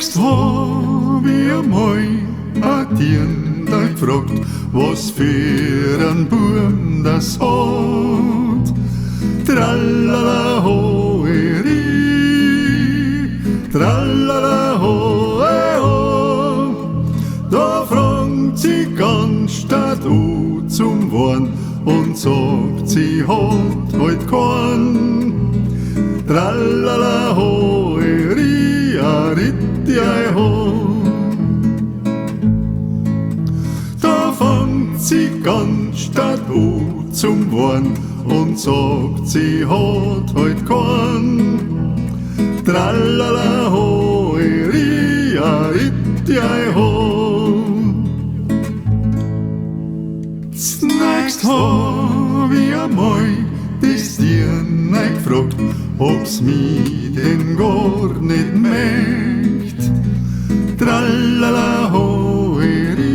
Nächst hab ich einmal a Dirndl gefragt, was für ein Burm das hat. Tralala hoeri, tralala hoe ho. Da fragt sie ganz Stadt zum Wahn und sagt, sie hat heut keinen. Tralala hoeri, aritti ei ho. Da fangt sie ganz Stadt zum Wahn und sagt, sie hat heut keinen. Tralala hoeri, aritti ei ho. Nächst hab ich einmal das Dirndl gefragt, ob's mich denn gar nicht möcht. Tralala hoeri,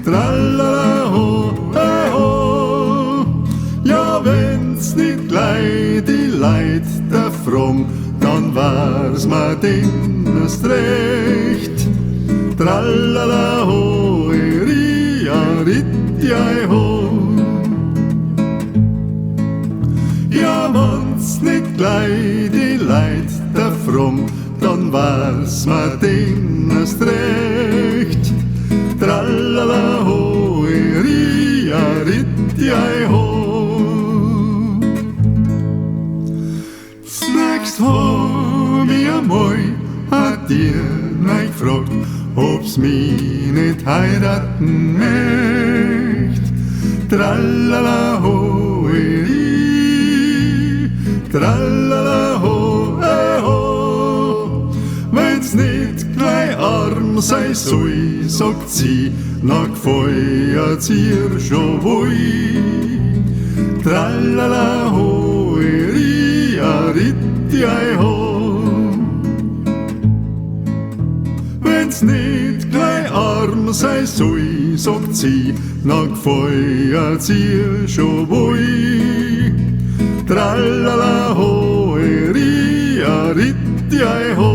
tralala ho. Ja, wenn's nicht gleich die Leid da fragen, dann war's mir denn erst recht. Tralala hoeri, aritti ei ho. Ja, wenn's nicht gleich die Leid da fragen, dann war's mir denn erst recht. Tralala hoeri, aritti ei ho. Nächst hab ich einmal a Dirndl gefragt, ob's mich nicht heiraten möcht. Tralala hoeri, tralala ho. Wenn's nicht gleich arm sei soll, sagt sie, na gefeuert's ihr schon wohl. Tralala hoeri, aritti ei ho. Wenn's nicht gleich arm sei soll, sagt sie, na gefeuert's ihr schon wohl. Tralala hoeri, aritti ei ho.